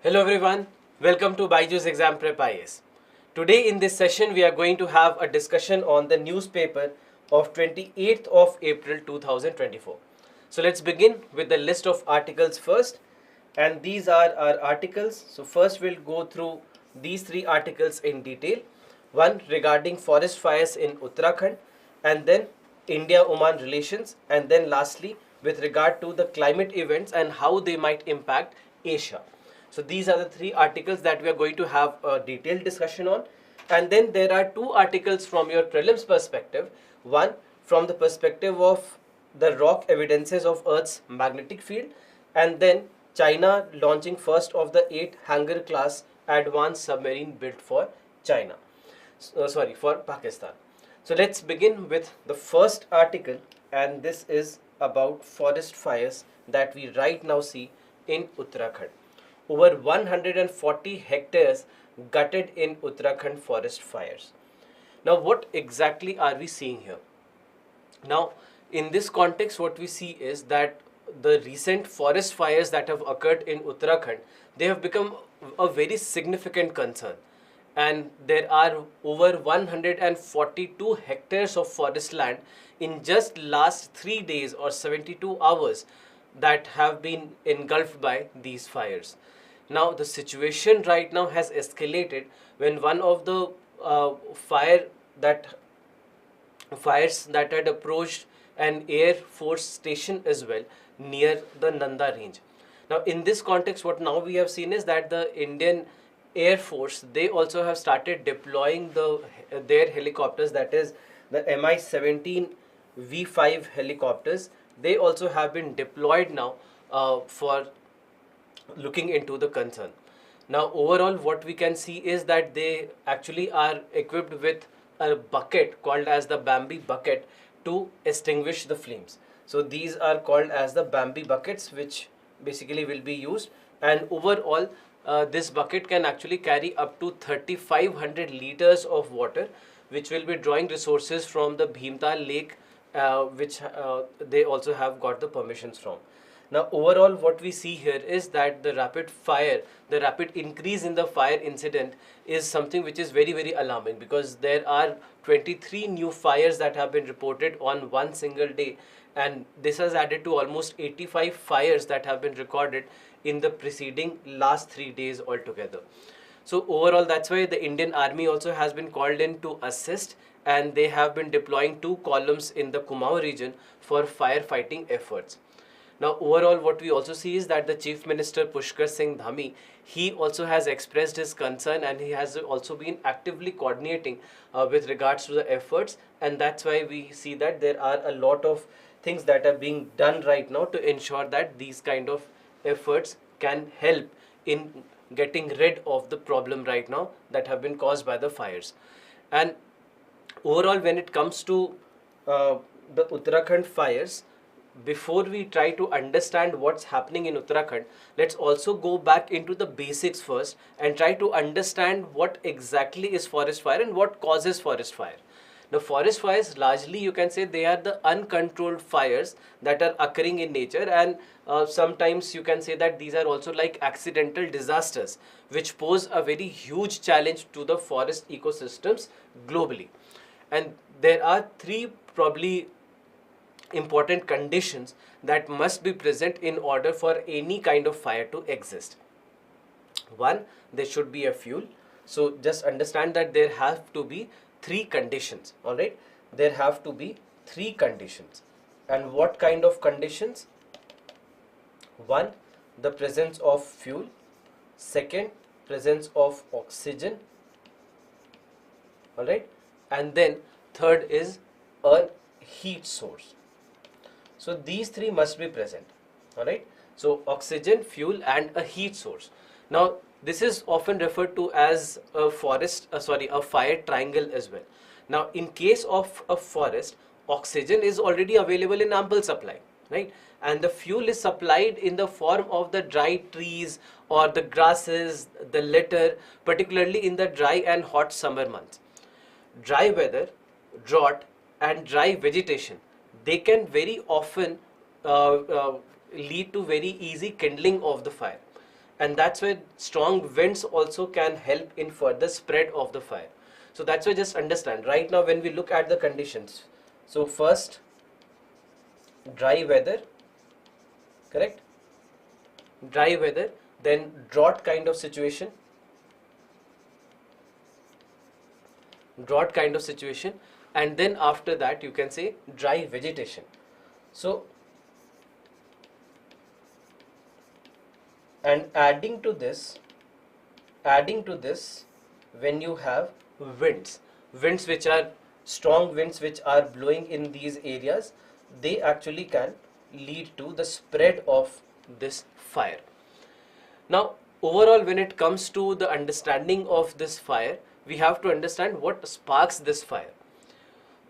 Hello everyone, welcome to Byjus Exam Prep IAS. Today in this session we are going to have a discussion on the newspaper of 28th of April 2024. So let's begin with the list of articles first, and these are our articles. So first we'll go through these three articles in detail. One regarding forest fires in Uttarakhand, and then India-Oman relations, and then lastly with regard to the climate events and how they might impact Asia. So these are the three articles that we are going to have a detailed discussion on. And then there are two articles from your prelims perspective. One from the perspective of the rock evidences of Earth's magnetic field, and then China launching first of the 8 hangar class advanced submarine built for China. For Pakistan. So let's begin with the first article, and this is about forest fires that we right now see in Uttarakhand. Over 140 hectares gutted in Uttarakhand forest fires. Now, what exactly are we seeing here? Now, in this context, what we see is that the recent forest fires that have occurred in Uttarakhand, they have become a very significant concern. And there are over 142 hectares of forest land in just last 3 days or 72 hours that have been engulfed by these fires. Now the situation right now has escalated when one of the fires that had approached an air force station as well near the Nanda range. Now in this context, what now we have seen is that the Indian Air Force, they also have started deploying their helicopters, that is the Mi-17 V5 helicopters. They also have been deployed now for looking into the concern. Now overall what we can see is that they actually are equipped with a bucket called as the Bambi bucket to extinguish the flames. So these are called as the Bambi buckets, which basically will be used, and overall this bucket can actually carry up to 3500 liters of water, which will be drawing resources from the Bhimtal lake, which they also have got the permissions from. Now overall what we see here is that the rapid increase in the fire incident is something which is very alarming, because there are 23 new fires that have been reported on one single day, and this has added to almost 85 fires that have been recorded in the preceding last 3 days altogether. So overall that's why the Indian Army also has been called in to assist, and they have been deploying 2 columns in the Kumaon region for firefighting efforts. Now overall what we also see is that the Chief Minister Pushkar Singh Dhami, he also has expressed his concern, and he has also been actively coordinating with regards to the efforts, and that's why we see that there are a lot of things that are being done right now to ensure that these kind of efforts can help in getting rid of the problem right now that have been caused by the fires. And overall when it comes to the Uttarakhand fires, before we try to understand what's happening in Uttarakhand, let's also go back into the basics first and try to understand what exactly is forest fire and what causes forest fire. Now forest fires, largely you can say they are the uncontrolled fires that are occurring in nature, and sometimes you can say that these are also like accidental disasters which pose a very huge challenge to the forest ecosystems globally. And there are 3 probably important conditions that must be present in order for any kind of fire to exist. One, there should be a fuel. So just understand that there have to be 3 conditions. All right, there have to be 3 conditions. And what kind of conditions? One, the presence of fuel. Second, presence of oxygen. All right, and then third is a heat source. So these 3 must be present. All right, so oxygen, fuel, and a heat source. Now this is often referred to as a fire triangle as well. Now in case of a forest, oxygen is already available in ample supply, right? And the fuel is supplied in the form of the dry trees or the grasses, the litter, particularly in the dry and hot summer months. Dry weather, drought, and dry vegetation, they can very often lead to very easy kindling of the fire. and that's why strong winds also can help in further spread of the fire. So that's why just understand right now when we look at the conditions. So first, dry weather, correct? Dry weather, then drought kind of situation, and then after that you can say dry vegetation. So, and adding to this, when you have winds which are strong winds which are blowing in these areas, they actually can lead to the spread of this fire. Now, overall, when it comes to the understanding of this fire, we have to understand what sparks this fire.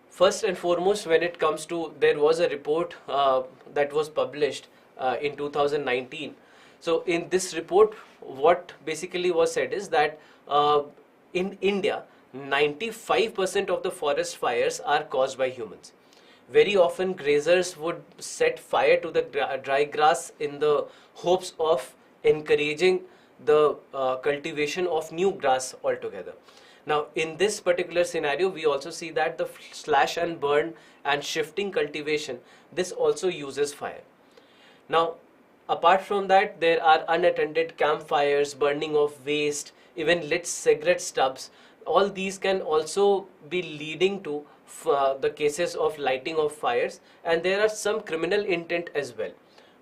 First and foremost, when it comes to, there was a report that was published in 2019. So in this report, what basically was said is that in India, 95% of the forest fires are caused by humans. Very often grazers would set fire to the dry grass in the hopes of encouraging the cultivation of new grass altogether. Now, in this particular scenario, we also see that the slash and burn and shifting cultivation, this also uses fire. Now, apart from that, there are unattended campfires, burning of waste, even lit cigarette stubs. All these can also be leading to the cases of lighting of fires, and there are some criminal intent as well,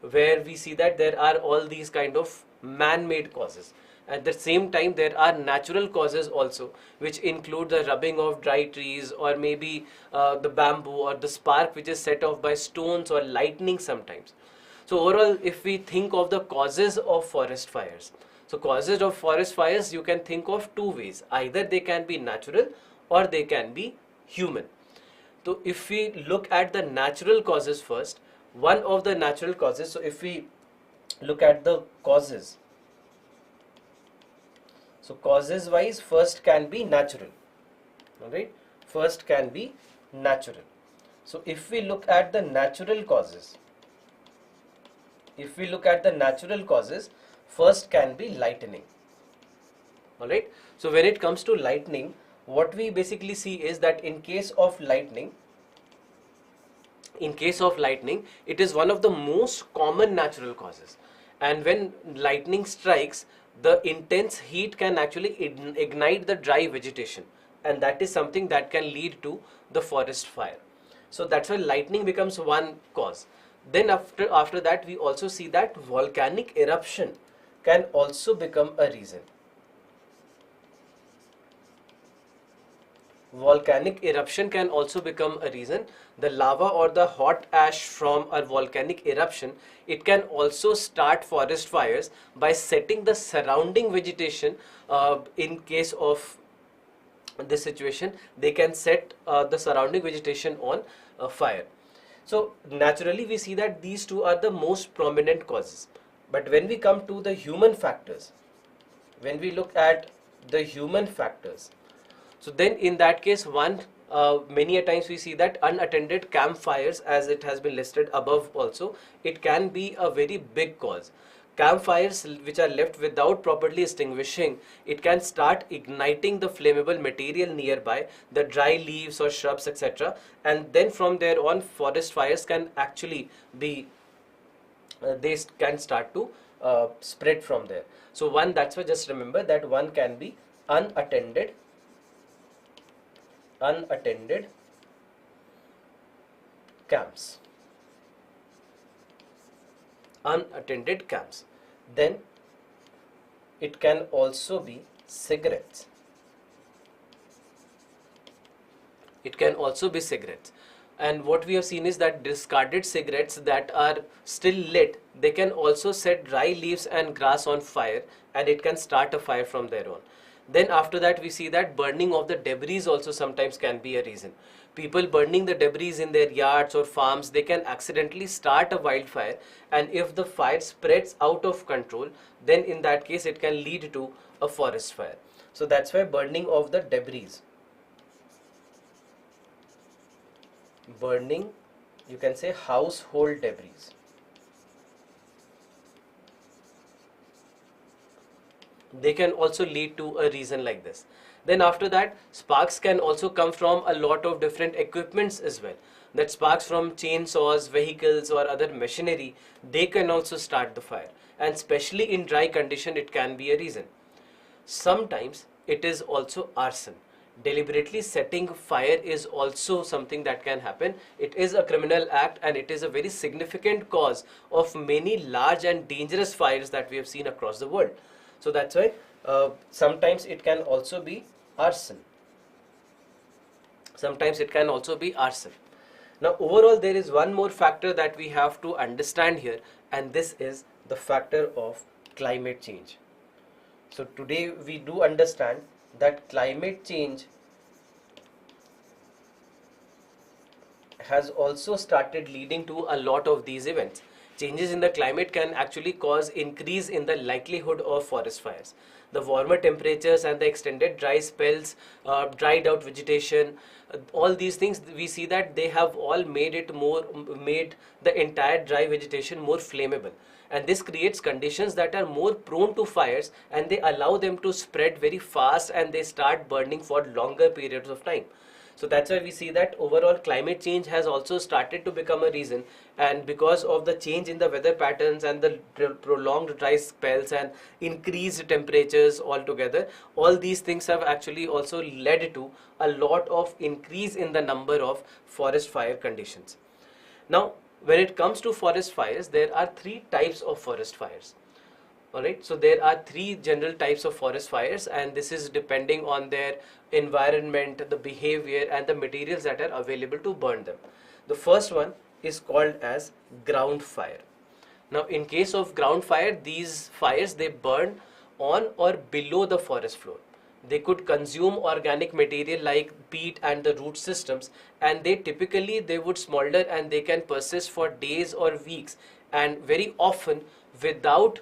where we see that there are all these kind of man-made causes. At the same time, there are natural causes also, which include the rubbing of dry trees, or maybe the bamboo, or the spark which is set off by stones or lightning sometimes. So overall, if we think of the causes of forest fires, so causes of forest fires you can think of two ways. Either they can be natural or they can be human. So if we look at the natural causes first, one of the natural causes, so if we look at the causes, so causes wise, first can be natural, alright, first can be natural. So if we look at the natural causes, first can be lightning, alright. So when it comes to lightning, what we basically see is that in case of lightning, it is one of the most common natural causes. And when lightning strikes, the intense heat can actually ignite the dry vegetation, and that is something that can lead to the forest fire. So that's why lightning becomes one cause. Then after that, we also see that volcanic eruption can also become a reason. Volcanic eruption can also become a reason. The lava or the hot ash from a volcanic eruption, it can also start forest fires by setting the surrounding vegetation. In case of this situation, they can set the surrounding vegetation on fire. So naturally we see that these two are the most prominent causes. But when we come to the human factors, when we look at the human factors, so then in that case, many a times we see that unattended campfires, as it has been listed above also, it can be a very big cause. Campfires which are left without properly extinguishing, it can start igniting the flammable material nearby, the dry leaves or shrubs, etc. And then from there on, forest fires can actually be, they can start to spread from there. So that's why just remember that one can be unattended camps. Then it can also be cigarettes. And what we have seen is that discarded cigarettes that are still lit, they can also set dry leaves and grass on fire, and it can start a fire from there on. Then after that, we see that burning of the debris also sometimes can be a reason. People burning the debris in their yards or farms, they can accidentally start a wildfire, and if the fire spreads out of control, then in that case it can lead to a forest fire. So that's why burning of the debris, burning, you can say household debris. they can also lead to a reason like this. Then after that, sparks can also come from a lot of different equipments as well. That sparks from chainsaws, vehicles or other machinery, they can also start the fire. And especially in dry condition, it can be a reason. Sometimes it is also arson. Deliberately setting fire is also something that can happen. It is a criminal act and it is a very significant cause of many large and dangerous fires that we have seen across the world. So that's why sometimes it can also be arson. Sometimes it can also be arson. Now overall, there is one more factor that we have to understand here, and this is the factor of climate change. So today we do understand that climate change has also started leading to a lot of these events. Changes in the climate can actually cause increase in the likelihood of forest fires. The warmer temperatures and the extended dry spells, dried out vegetation, all these things, we see that they have all made the entire dry vegetation more flammable. And this creates conditions that are more prone to fires, and they allow them to spread very fast and they start burning for longer periods of time. So that's why we see that overall climate change has also started to become a reason, and because of the change in the weather patterns and the prolonged dry spells and increased temperatures altogether, all these things have actually also led to a lot of increase in the number of forest fire conditions. Now, when it comes to forest fires, there are three types of forest fires. Alright, so there are three general types of forest fires, and this is depending on their environment, the behavior and the materials that are available to burn them. The first one is called as ground fire. Now in case of ground fire, these fires, they burn on or below the forest floor. They could consume organic material like peat and the root systems, and they would smolder and they can persist for days or weeks, and very often without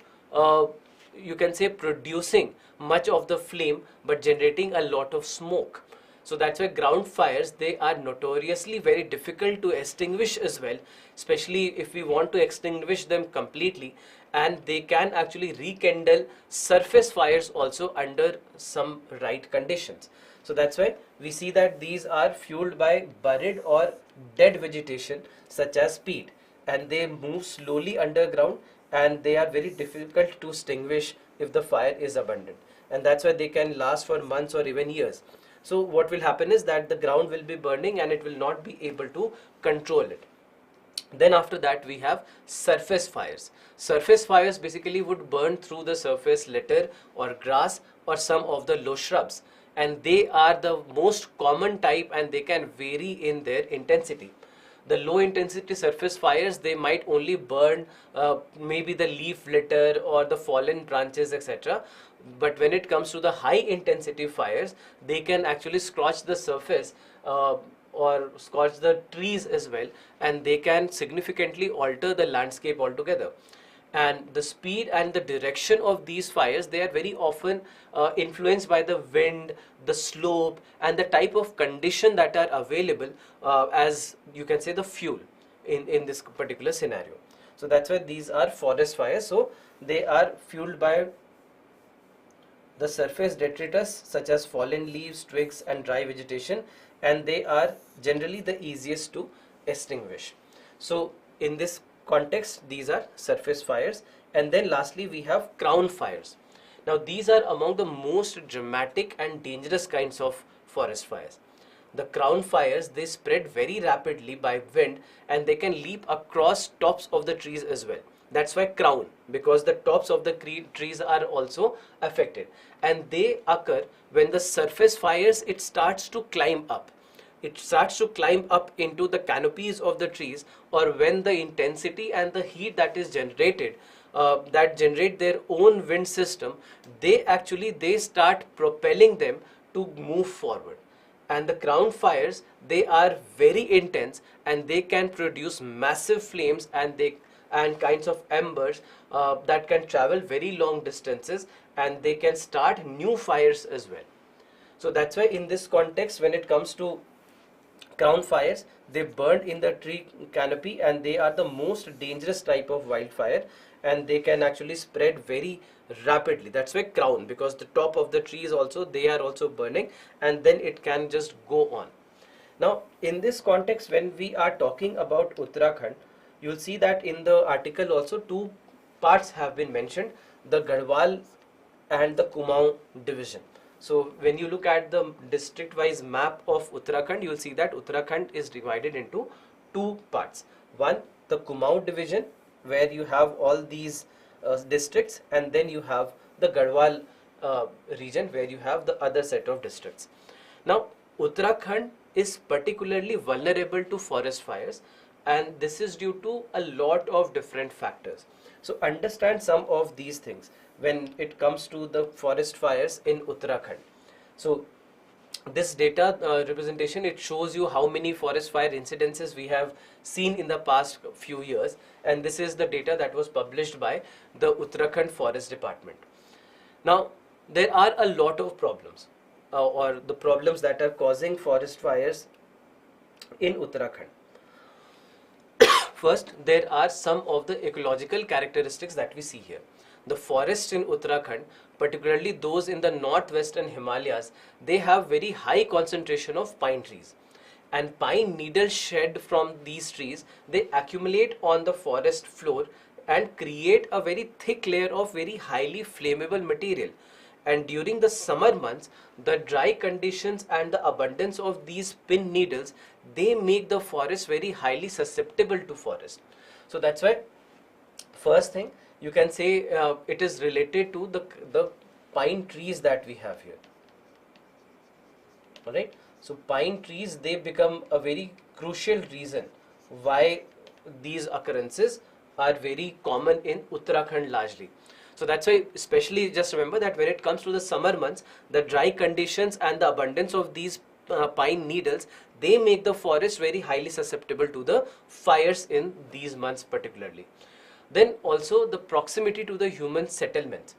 you can say producing much of the flame, but generating a lot of smoke. So that's why ground fires, they are notoriously very difficult to extinguish as well, especially if we want to extinguish them completely, and they can actually rekindle surface fires also under some right conditions. So that's why we see that these are fueled by buried or dead vegetation such as peat, and they move slowly underground, and they are very difficult to extinguish if the fire is abundant, and that's why they can last for months or even years. So what will happen is that the ground will be burning and it will not be able to control it. Then after that we have surface fires. Surface fires basically would burn through the surface litter or grass or some of the low shrubs, and they are the most common type, and they can vary in their intensity. The low intensity surface fires, they might only burn maybe the leaf litter or the fallen branches, etc. But when it comes to the high intensity fires, they can actually scorch the surface or scorch the trees as well, and they can significantly alter the landscape altogether. And the speed and the direction of these fires, they are very often influenced by the wind, the slope and the type of condition that are available as you can say the fuel in this particular scenario. So that's why these are forest fires. So they are fueled by the surface detritus such as fallen leaves, twigs and dry vegetation, and they are generally the easiest to extinguish. So in this context, these are surface fires. And then lastly we have crown fires. Now these are among the most dramatic and dangerous kinds of forest fires. The crown fires, they spread very rapidly by wind, and they can leap across tops of the trees as well. That's why crown, because the tops of the trees are also affected, and they occur when the surface fires, it starts to climb up. It starts to climb up into the canopies of the trees, or when the intensity and the heat that is generated that generate their own wind system, they start propelling them to move forward. And the crown fires, they are very intense, and they can produce massive flames and kinds of embers that can travel very long distances, and they can start new fires as well. So that's why in this context, when it comes to Crown fires, they burn in the tree canopy, and they are the most dangerous type of wildfire, and they can actually spread very rapidly. That's why crown, because the top of the trees also, they are also burning, and then it can just go on. Now in this context, when we are talking about Uttarakhand, you'll see that in the article also two parts have been mentioned, the Garhwal and the Kumaon division. So when you look at the district wise map of Uttarakhand, you will see that Uttarakhand is divided into two parts. One, the Kumaon division, where you have all these districts, and then you have the Garhwal region, where you have the other set of districts. Now Uttarakhand is particularly vulnerable to forest fires, and this is due to a lot of different factors. So understand some of these things when it comes to the forest fires in Uttarakhand. So this data representation, it shows you how many forest fire incidences we have seen in the past few years, and this is the data that was published by the Uttarakhand Forest Department. Now there are a lot of problems or the problems that are causing forest fires in Uttarakhand. First, there are some of the ecological characteristics that we see here. The forests in Uttarakhand, particularly those in the northwestern Himalayas, they have very high concentration of pine trees. And pine needles shed from these trees, they accumulate on the forest floor and create a very thick layer of very highly flammable material. And during the summer months, the dry conditions and the abundance of these pine needles, they make the forest very highly susceptible to forest. So that's why first thing you can say it is related to the pine trees that we have here. Alright, so pine trees, they become a very crucial reason why these occurrences are very common in Uttarakhand largely. So that's why, especially just remember that when it comes to the summer months, the dry conditions and the abundance of these pine needles, they make the forest very highly susceptible to the fires in these months particularly. Then also the proximity to the human settlements.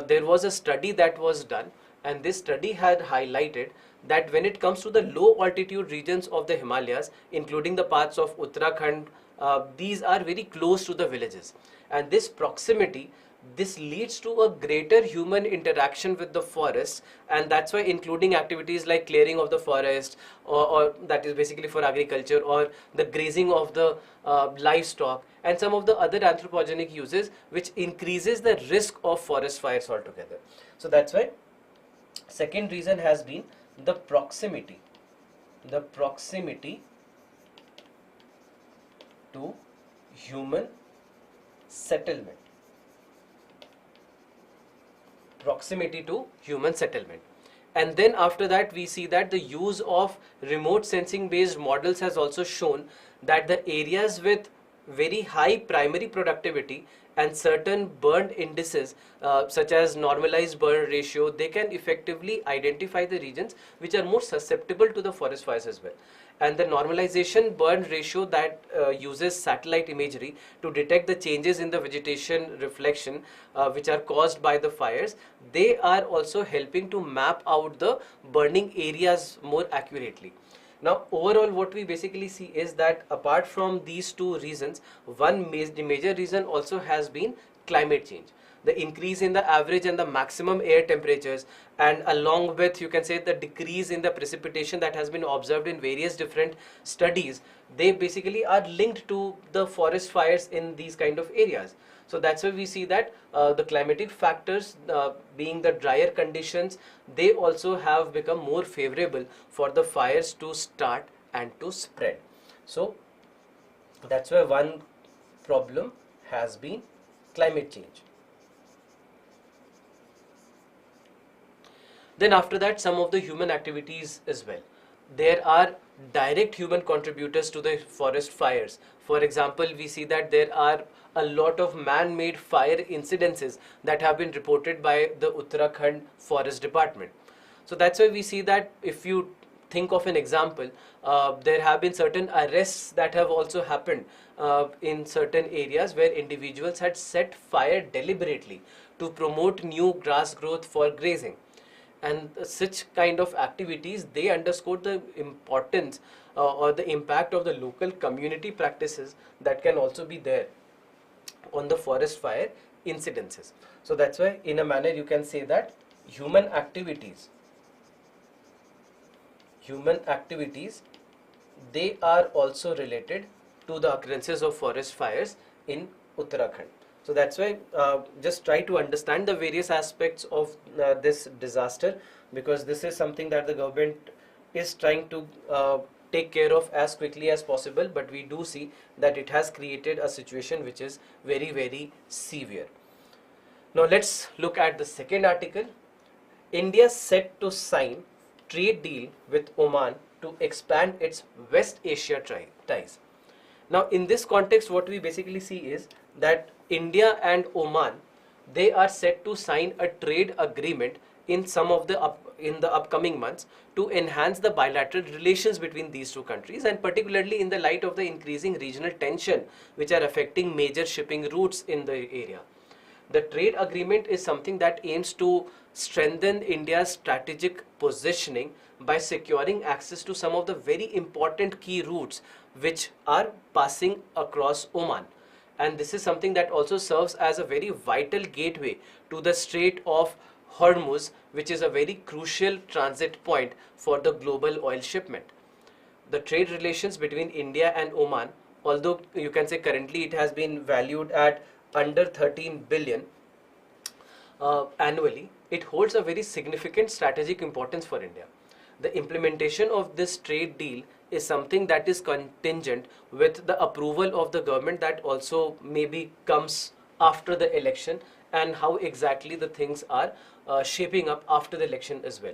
There was a study that was done, and this study had highlighted that when it comes to the low altitude regions of the Himalayas, including the parts of Uttarakhand, these are very close to the villages, and this proximity, this leads to a greater human interaction with the forest, and that's why including activities like clearing of the forest, or that is basically for agriculture, or the grazing of the livestock, and some of the other anthropogenic uses, which increases the risk of forest fires altogether. So that's why second reason has been the proximity to human settlement. Proximity to human settlement. And then after that, we see that the use of remote sensing based models has also shown that the areas with very high primary productivity and certain burn indices such as normalized burn ratio, they can effectively identify the regions which are more susceptible to the forest fires as well. And the normalization burn ratio that uses satellite imagery to detect the changes in the vegetation reflection which are caused by the fires, they are also helping to map out the burning areas more accurately. Now overall what we basically see is that apart from these two reasons, one major reason also has been climate change. The increase in the average and the maximum air temperatures, and along with, you can say, the decrease in the precipitation that has been observed in various different studies, they basically are linked to the forest fires in these kind of areas. So that's why we see that the climatic factors being the drier conditions, they also have become more favorable for the fires to start and to spread. So that's why one problem has been climate change. Then after that, some of the human activities as well. There are direct human contributors to the forest fires. For example, we see that there are a lot of man-made fire incidences that have been reported by the Uttarakhand Forest Department. So that's why we see that if you think of an example, there have been certain arrests that have also happened in certain areas where individuals had set fire deliberately to promote new grass growth for grazing. and such kind of activities, they underscore the importance or the impact of the local community practices that can also be there on the forest fire incidences. So that's why in a manner you can say that human activities, they are also related to the occurrences of forest fires in Uttarakhand. So that's why just try to understand the various aspects of this disaster, because this is something that the government is trying to take care of as quickly as possible, but we do see that it has created a situation which is very, very severe. Now let's look at the second article. India set to sign trade deal with Oman to expand its West Asia ties. Now in this context, what we basically see is that India and Oman, they are set to sign a trade agreement in the upcoming months to enhance the bilateral relations between these two countries, and particularly in the light of the increasing regional tension which are affecting major shipping routes in the area. The trade agreement is something that aims to strengthen India's strategic positioning by securing access to some of the very important key routes which are passing across Oman. And this is something that also serves as a very vital gateway to the Strait of Hormuz, which is a very crucial transit point for the global oil shipment. The trade relations between India and Oman, although you can say currently it has been valued at under 13 billion annually, it holds a very significant strategic importance for India. The implementation of this trade deal is something that is contingent with the approval of the government that also maybe comes after the election, and how exactly the things are shaping up after the election as well.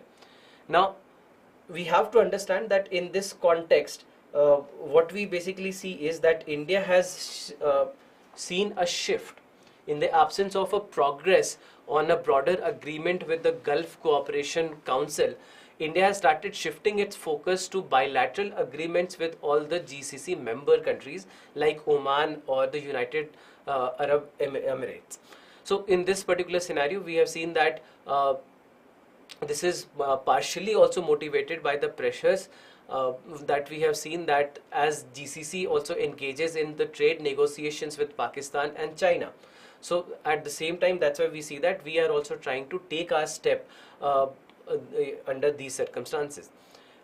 Now, we have to understand that in this context, what we basically see is that India has seen a shift in the absence of a progress on a broader agreement with the Gulf Cooperation Council. India has started shifting its focus to bilateral agreements with all the GCC member countries like Oman or the United Arab Emirates. So in this particular scenario, we have seen that this is partially also motivated by the pressures that we have seen that as GCC also engages in the trade negotiations with Pakistan and China. So at the same time, that's why we see that we are also trying to take our step under these circumstances.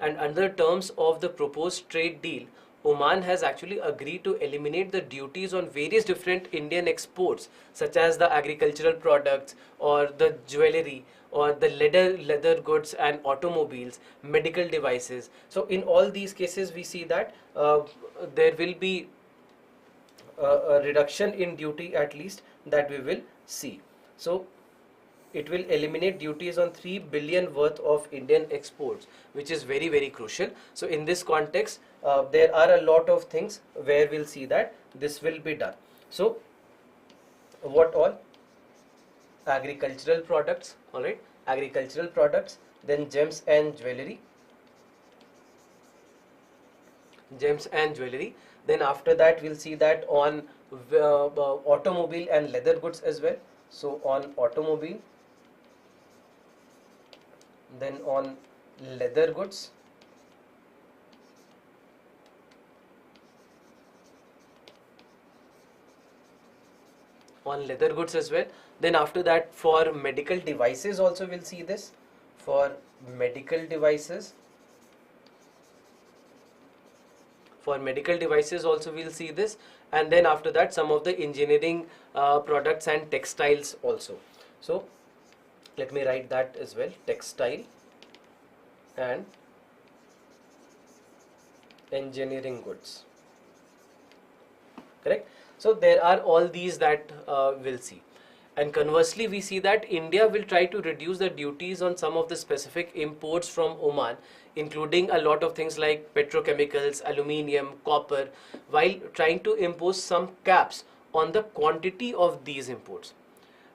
And under terms of the proposed trade deal, Oman has actually agreed to eliminate the duties on various different Indian exports, such as the agricultural products or the jewelry or the leather goods and automobiles, medical devices. So in all these cases, we see that there will be a reduction in duty at least that we will see. So it will eliminate duties on 3 billion worth of Indian exports, which is very, very crucial. So in this context, there are a lot of things where we'll see that this will be done. So what all? Agricultural products, all right, agricultural products, then gems and jewelry, then after that we'll see that on automobile and leather goods as well. So on automobile, then on leather goods, as well. Then after that, for medical devices also we'll see this. For medical devices also we'll see this. And then after that, some of the engineering products and textiles also. So let me write that as well: textile and engineering goods. Correct? So there are all these that we'll see. And conversely, we see that India will try to reduce the duties on some of the specific imports from Oman, including a lot of things like petrochemicals, aluminium, copper, while trying to impose some caps on the quantity of these imports.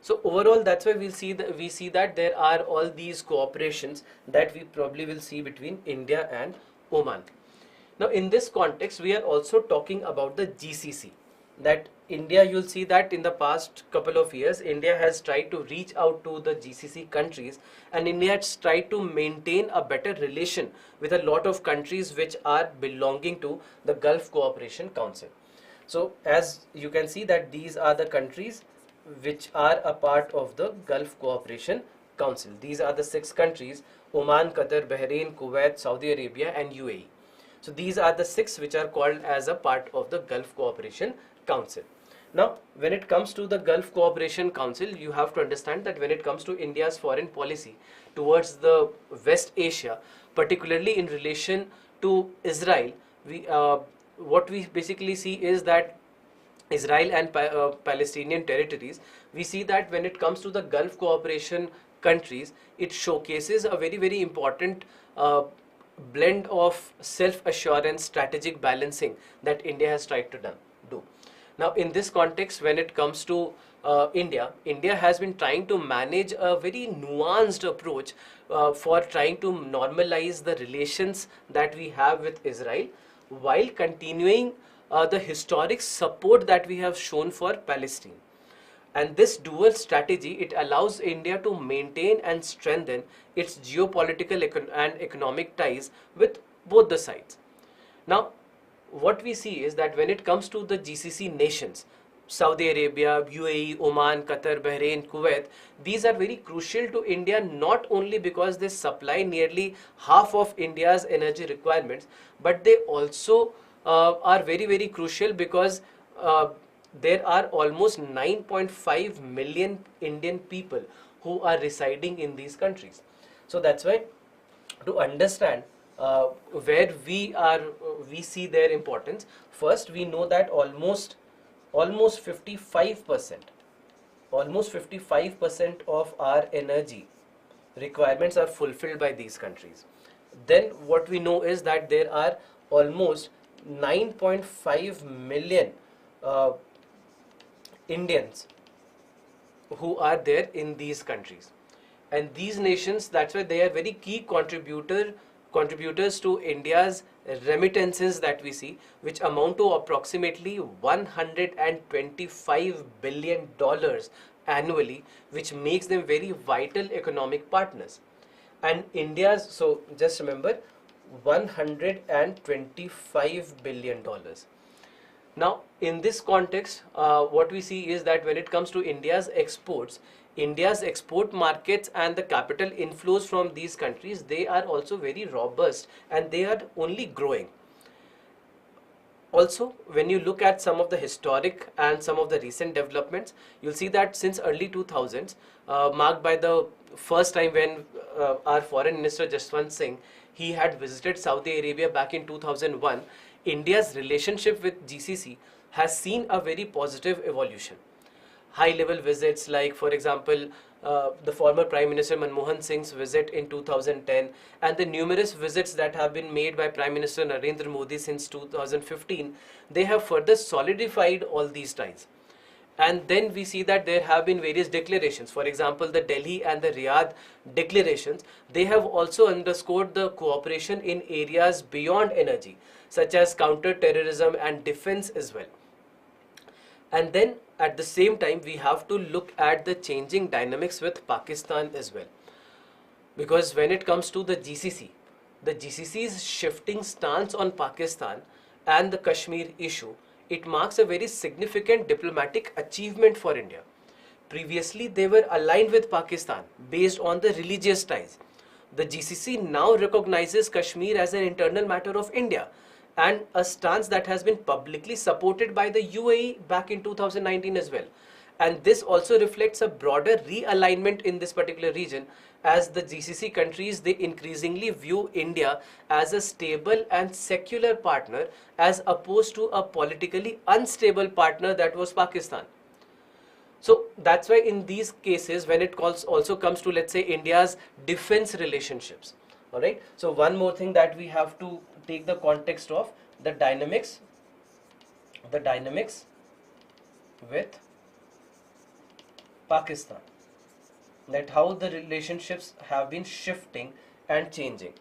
So overall, that's why we see that there are all these cooperations that we probably will see between India and Oman. Now in this context, we are also talking about the GCC. that India, you'll see that in the past couple of years, India has tried to reach out to the GCC countries, and India has tried to maintain a better relation with a lot of countries which are belonging to the Gulf Cooperation Council. So as you can see that these are the countries which are a part of the Gulf Cooperation Council. These are the 6 countries: Oman, Qatar, Bahrain, Kuwait, Saudi Arabia and UAE. So these are the 6 which are called as a part of the Gulf Cooperation Council. Now, when it comes to the Gulf Cooperation Council, you have to understand that when it comes to India's foreign policy towards the West Asia, particularly in relation to Israel, what we basically see is that Israel and Palestinian territories, we see that when it comes to the Gulf Cooperation countries, it showcases a very, very important blend of self-assurance, strategic balancing that India has tried to do. Now, in this context, when it comes to India has been trying to manage a very nuanced approach for trying to normalize the relations that we have with Israel, while continuing the historic support that we have shown for Palestine. And this dual strategy, it allows India to maintain and strengthen its geopolitical and economic ties with both the sides. Now, what we see is that when it comes to the GCC nations, Saudi Arabia, UAE, Oman, Qatar, Bahrain, Kuwait, these are very crucial to India, not only because they supply nearly half of India's energy requirements, but they also are very, very crucial because there are almost 9.5 million Indian people who are residing in these countries. So that's why, to understand where we see their importance, first we know that almost 55% of our energy requirements are fulfilled by these countries. Then what we know is that there are almost 9.5 million Indians who are there in these countries, and these nations, that's why they are very key contributors to India's remittances that we see, which amount to approximately $125 billion annually, which makes them very vital economic partners. And India's, so just remember, $125 billion. Now, in this context, what we see is that when it comes to India's export markets and the capital inflows from these countries, they are also very robust and they are only growing. Also, when you look at some of the historic and some of the recent developments, you'll see that since early 2000s, marked by the first time when our Foreign Minister Jaswant Singh, he had visited Saudi Arabia back in 2001, India's relationship with GCC has seen a very positive evolution. High-level visits like, for example, the former Prime Minister Manmohan Singh's visit in 2010 and the numerous visits that have been made by Prime Minister Narendra Modi since 2015, they have further solidified all these ties. And then we see that there have been various declarations. For example, the Delhi and the Riyadh declarations, they have also underscored the cooperation in areas beyond energy, such as counter-terrorism and defense as well. And then at the same time, we have to look at the changing dynamics with Pakistan as well. Because when it comes to the GCC's shifting stance on Pakistan and the Kashmir issue, it marks a very significant diplomatic achievement for India. Previously, they were aligned with Pakistan based on the religious ties. The GCC now recognizes Kashmir as an internal matter of India, and a stance that has been publicly supported by the UAE back in 2019 as well. And this also reflects a broader realignment in this particular region, as the GCC countries, they increasingly view India as a stable and secular partner as opposed to a politically unstable partner that was Pakistan. So that's why in these cases, when it also comes to, let's say, India's defense relationships, all right. So one more thing that we have to take the context of the dynamics with Pakistan, that how the relationships have been shifting and changing.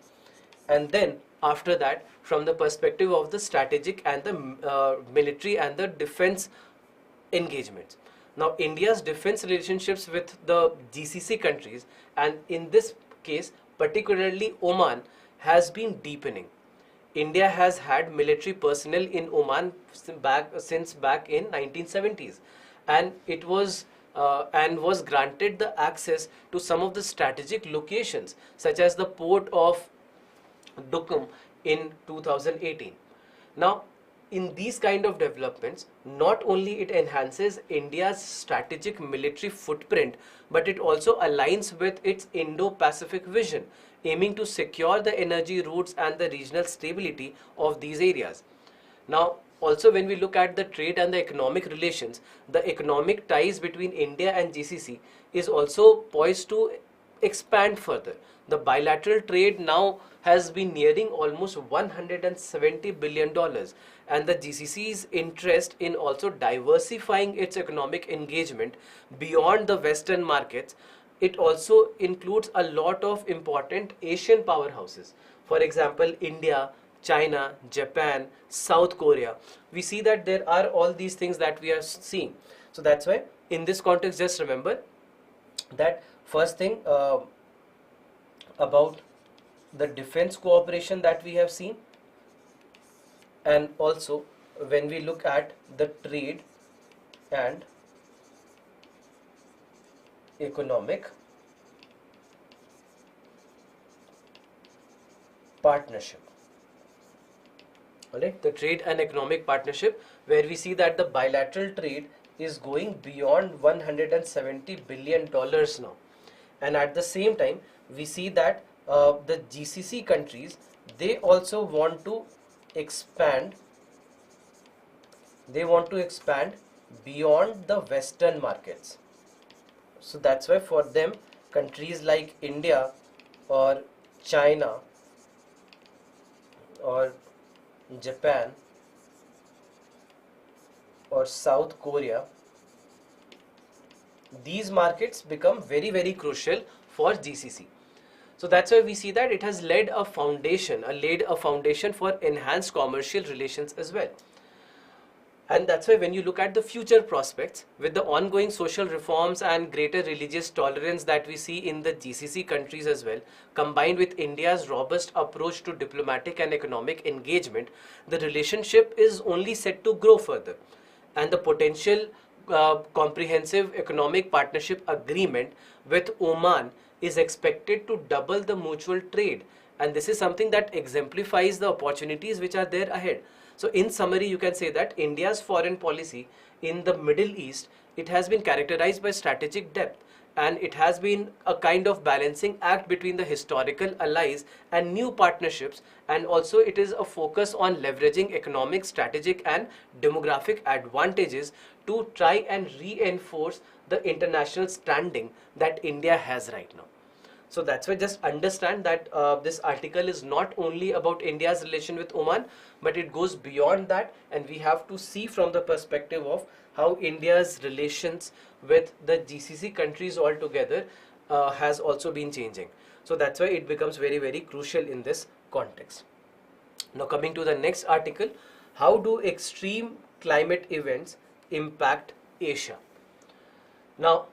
And then after that, from the perspective of the strategic and the military and the defense engagements. Now, India's defense relationships with the GCC countries, and in this case, particularly Oman, has been deepening. India has had military personnel in Oman since back in 1970s, and it was was granted the access to some of the strategic locations such as the port of Duqm in 2018. Now, in these kind of developments, not only it enhances India's strategic military footprint, but it also aligns with its Indo-Pacific vision, aiming to secure the energy routes and the regional stability of these areas. Now, also when we look at the trade and the economic relations, the economic ties between India and GCC is also poised to expand further. The bilateral trade now has been nearing almost $170 billion, and the GCC's interest in also diversifying its economic engagement beyond the Western markets. It also includes a lot of important Asian powerhouses. For example, India, China, Japan, South Korea. We see that there are all these things that we are seeing. So that's why in this context, just remember that first thing about the defense cooperation that we have seen, and also when we look at the trade and economic partnership. Alright, the trade and economic partnership, where we see that the bilateral trade is going beyond $170 billion now, and at the same time we see that the GCC countries, they also want to expand. They want to expand beyond the Western markets. So that's why for them, countries like India or China or Japan or South Korea, these markets become very, very crucial for GCC. So that's why we see that it has laid a foundation for enhanced commercial relations as well. And that's why when you look at the future prospects, with the ongoing social reforms and greater religious tolerance that we see in the GCC countries as well, combined with India's robust approach to diplomatic and economic engagement, the relationship is only set to grow further. And the potential comprehensive economic partnership agreement with Oman is expected to double the mutual trade, and this is something that exemplifies the opportunities which are there ahead. So in summary, you can say that India's foreign policy in the Middle East, it has been characterized by strategic depth, and it has been a kind of balancing act between the historical allies and new partnerships, and also it is a focus on leveraging economic, strategic and demographic advantages to try and reinforce the international standing that India has right now. So that's why just understand that this article is not only about India's relation with Oman, but it goes beyond that, and we have to see from the perspective of how India's relations with the GCC countries altogether has also been changing. So that's why it becomes very, very crucial in this context. Now coming to the next article, how do extreme climate events impact Asia? Now,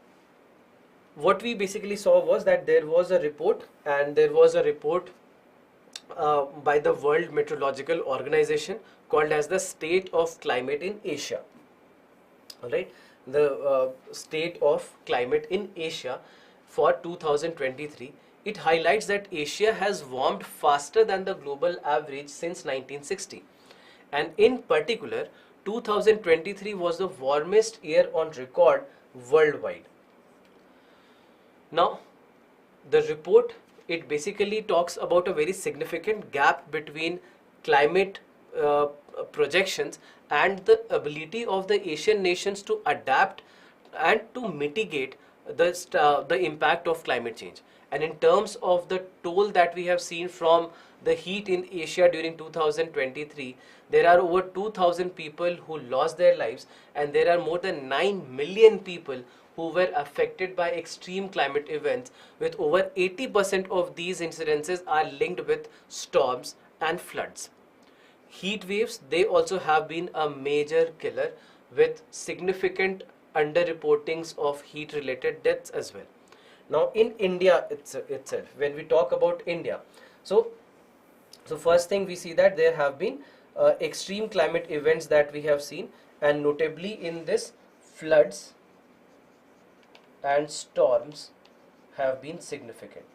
what we basically saw was that there was a report, and there was a report by the World Meteorological Organization called as the State of Climate in Asia. Alright, the State of Climate in Asia for 2023. It highlights that Asia has warmed faster than the global average since 1960, and in particular 2023 was the warmest year on record worldwide. Now, the report, it basically talks about a very significant gap between climate projections and the ability of the Asian nations to adapt and to mitigate the impact of climate change. And in terms of the toll that we have seen from the heat in Asia during 2023, there are over 2,000 people who lost their lives, and there are more than 9 million people who were affected by extreme climate events, with over 80% of these incidences are linked with storms and floods. Heat waves, they also have been a major killer, with significant underreportings of heat related deaths as well. Now in India itself, when we talk about India, so first thing we see that there have been extreme climate events that we have seen, and notably in this, floods and storms have been significant.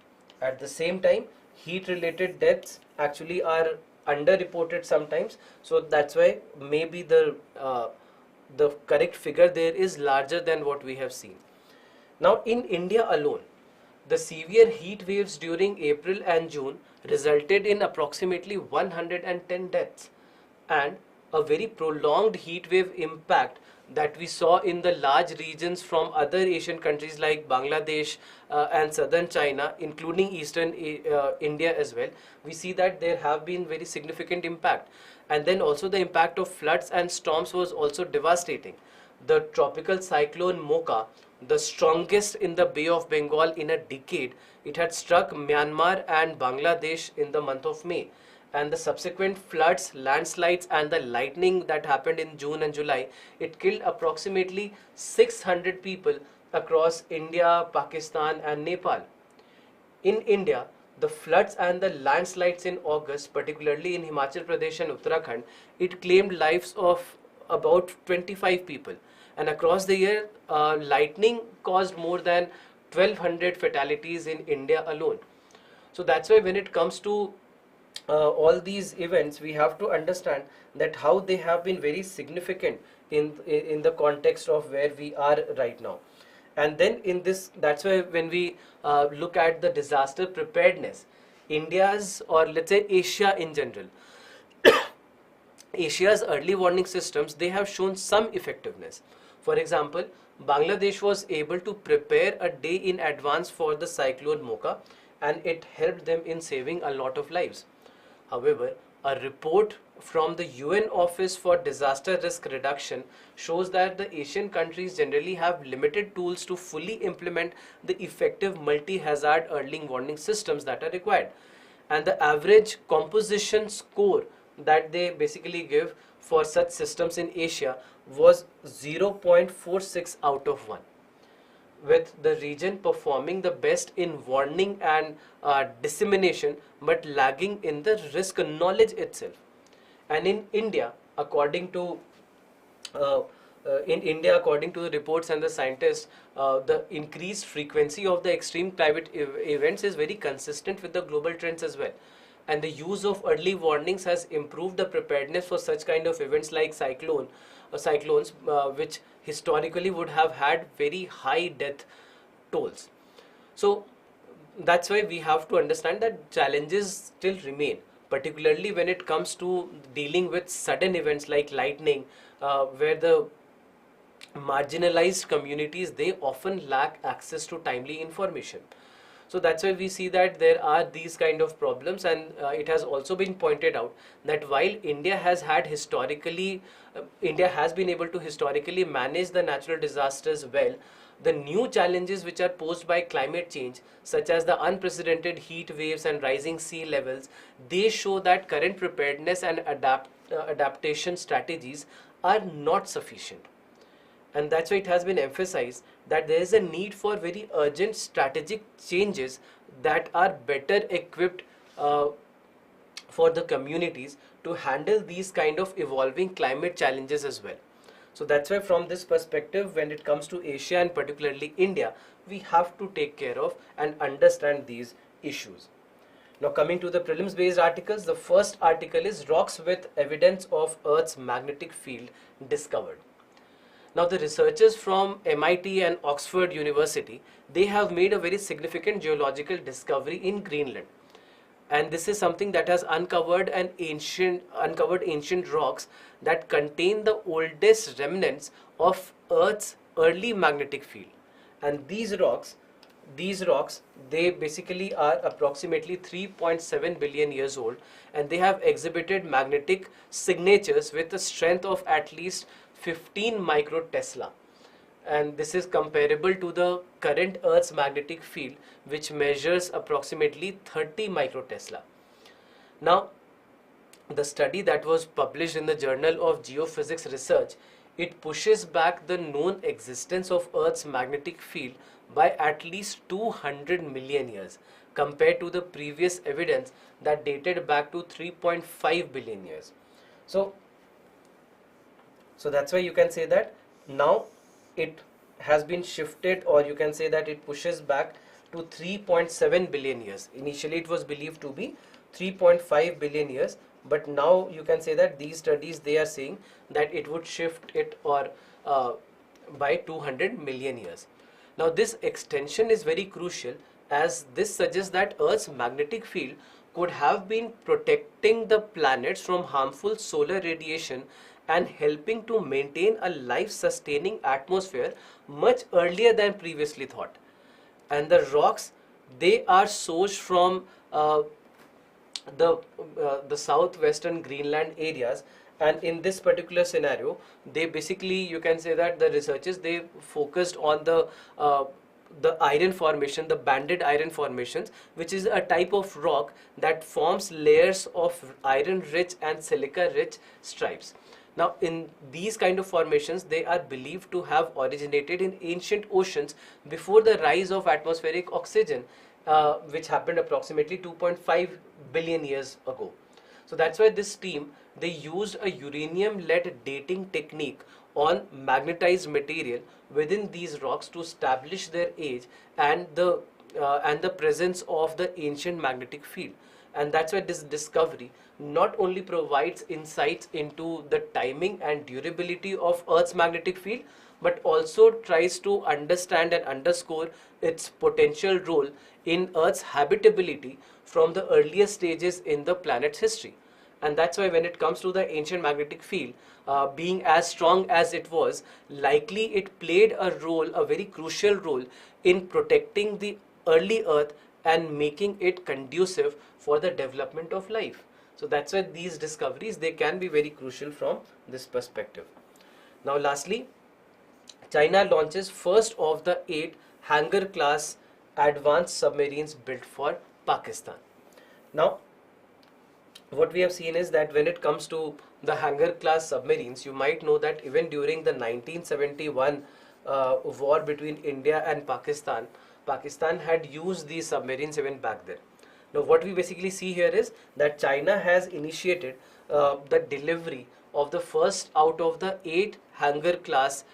At the same time, heat related deaths actually are underreported sometimes, so that's why maybe the correct figure there is larger than what we have seen. Now in India alone, the severe heat waves during April and June resulted in approximately 110 deaths, and a very prolonged heat wave impact that we saw in the large regions from other Asian countries like Bangladesh and southern China, including eastern India as well. We see that there have been very significant impact, and then also the impact of floods and storms was also devastating. The tropical cyclone Mocha, the strongest in the Bay of Bengal in a decade, it had struck Myanmar and Bangladesh in the month of May, and the subsequent floods, landslides and the lightning that happened in June and July, it killed approximately 600 people across India, Pakistan and Nepal. In India, the floods and the landslides in August, particularly in Himachal Pradesh and Uttarakhand, it claimed lives of about 25 people, and across the year, lightning caused more than 1200 fatalities in India alone. So that's why when it comes to all these events, we have to understand that how they have been very significant in the context of where we are right now. And then in this, that's why when we look at the disaster preparedness, India's, or let's say Asia in general, Asia's early warning systems, they have shown some effectiveness. For example, Bangladesh was able to prepare a day in advance for the cyclone Mocha, and it helped them in saving a lot of lives. However, a report from the UN Office for Disaster Risk Reduction shows that the Asian countries generally have limited tools to fully implement the effective multi-hazard early warning systems that are required. And the average composition score that they basically give for such systems in Asia was 0.46 out of 1, with the region performing the best in warning and dissemination, but lagging in the risk knowledge itself. And in India, according to the reports and the scientists, the increased frequency of the extreme climate events is very consistent with the global trends as well. And the use of early warnings has improved the preparedness for such kind of events like cyclones, which historically would have had very high death tolls. So that's why we have to understand that challenges still remain, particularly when it comes to dealing with sudden events like lightning, where the marginalized communities, they often lack access to timely information. So that's why we see that there are these kind of problems, and it has also been pointed out that while India has been able to historically manage the natural disasters well, the new challenges which are posed by climate change, such as the unprecedented heat waves and rising sea levels, they show that current preparedness and adaptation strategies are not sufficient. And that's why it has been emphasized that there is a need for very urgent strategic changes that are better equipped for the communities to handle these kind of evolving climate challenges as well. So that's why from this perspective, when it comes to Asia and particularly India, we have to take care of and understand these issues. Now coming to the prelims based articles, the first article is rocks with evidence of Earth's magnetic field discovered. Now the researchers from MIT and Oxford University, they have made a very significant geological discovery in Greenland. And this is something that has uncovered ancient rocks that contain the oldest remnants of Earth's early magnetic field. And these rocks, they basically are approximately 3.7 billion years old, and they have exhibited magnetic signatures with a strength of at least 15 microtesla. And this is comparable to the current Earth's magnetic field, which measures approximately 30 microtesla. Now, the study that was published in the Journal of Geophysics Research, it pushes back the known existence of Earth's magnetic field by at least 200 million years compared to the previous evidence that dated back to 3.5 billion years. So that's why you can say that now it has been shifted, or you can say that it pushes back to 3.7 billion years. Initially it was believed to be 3.5 billion years, but now you can say that these studies, they are saying that it would shift it by 200 million years. Now this extension is very crucial, as this suggests that Earth's magnetic field could have been protecting the planets from harmful solar radiation and helping to maintain a life-sustaining atmosphere much earlier than previously thought. And the rocks, they are sourced from the southwestern Greenland areas, and in this particular scenario, they basically, you can say that the researchers, they focused on the iron formation, the banded iron formations, which is a type of rock that forms layers of iron rich and silica rich stripes. Now in these kind of formations, they are believed to have originated in ancient oceans before the rise of atmospheric oxygen, which happened approximately 2.5 billion years ago. So that's why this team, they used a uranium-lead dating technique on magnetized material within these rocks to establish their age and the presence of the ancient magnetic field. And that's why this discovery not only provides insights into the timing and durability of Earth's magnetic field, but also tries to understand and underscore its potential role in Earth's habitability from the earliest stages in the planet's history. And that's why when it comes to the ancient magnetic field, being as strong as it was, likely it played a role, a very crucial role, in protecting the early Earth and making it conducive for the development of life. So that's why these discoveries, they can be very crucial from this perspective. Now lastly, China launches first of the 8 hangar class advanced submarines built for Pakistan. Now what we have seen is that when it comes to the hangar class submarines, you might know that even during the 1971 war between India and Pakistan, Pakistan had used these submarines even back then. Now what we basically see here is that China has initiated the delivery of the first out of the 8 hangar class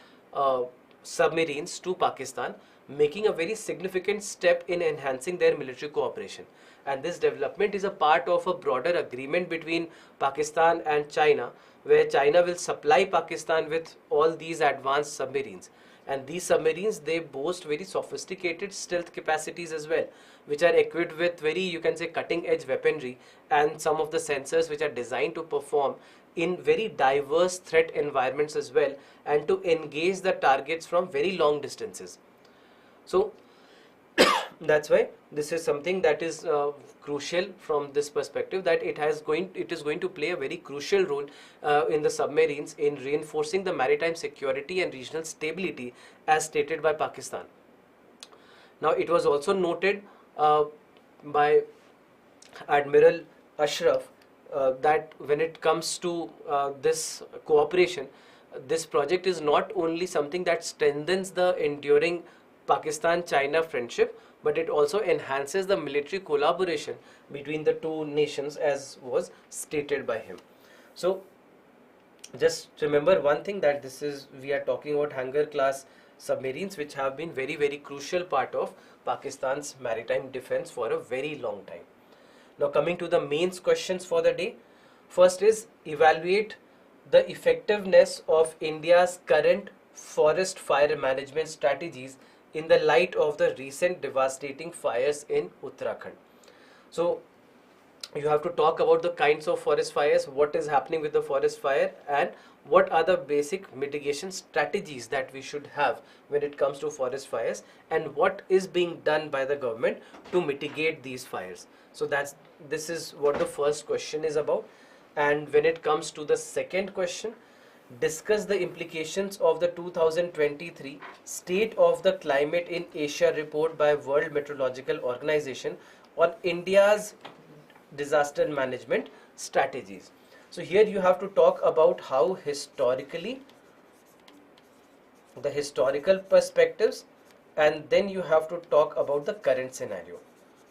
submarines to Pakistan, making a very significant step in enhancing their military cooperation. And this development is a part of a broader agreement between Pakistan and China, where China will supply Pakistan with all these advanced submarines. And these submarines, they boast very sophisticated stealth capacities as well, which are equipped with very, you can say, cutting edge weaponry and some of the sensors which are designed to perform in very diverse threat environments as well, and to engage the targets from very long distances. So that's why this is something that is crucial from this perspective, that it is going to play a very crucial role in the submarines in reinforcing the maritime security and regional stability as stated by Pakistan. Now it was also noted by Admiral Ashraf that when it comes to this cooperation, this project is not only something that strengthens the enduring Pakistan-China friendship, but it also enhances the military collaboration between the two nations, as was stated by him. So just remember one thing, that we are talking about hangar class submarines, which have been very, very crucial part of Pakistan's maritime defense for a very long time. Now coming to the mains questions for the day. First is, evaluate the effectiveness of India's current forest fire management strategies in the light of the recent devastating fires in Uttarakhand. So you have to talk about the kinds of forest fires, what is happening with the forest fire, and what are the basic mitigation strategies that we should have when it comes to forest fires, and what is being done by the government to mitigate these fires. So this is what the first question is about. And when it comes to the second question, discuss the implications of the 2023 State of the Climate in Asia report by World Meteorological Organization on India's disaster management strategies. So here you have to talk about how historically the historical perspectives, and then you have to talk about the current scenario.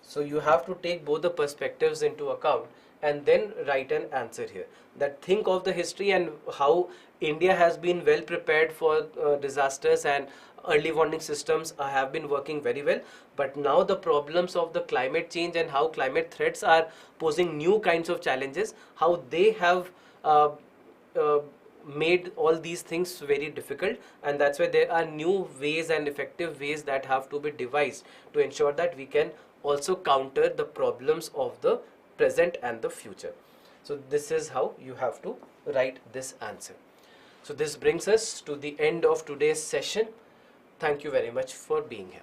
So you have to take both the perspectives into account and then write an answer here. That think of the history and how India has been well prepared for disasters, and early warning systems have been working very well. But now the problems of the climate change and how climate threats are posing new kinds of challenges, how they have uh, made all these things very difficult, and that's why there are new ways and effective ways that have to be devised to ensure that we can also counter the problems of the present and the future. So this is how you have to write this answer. So this brings us to the end of today's session. Thank you very much for being here.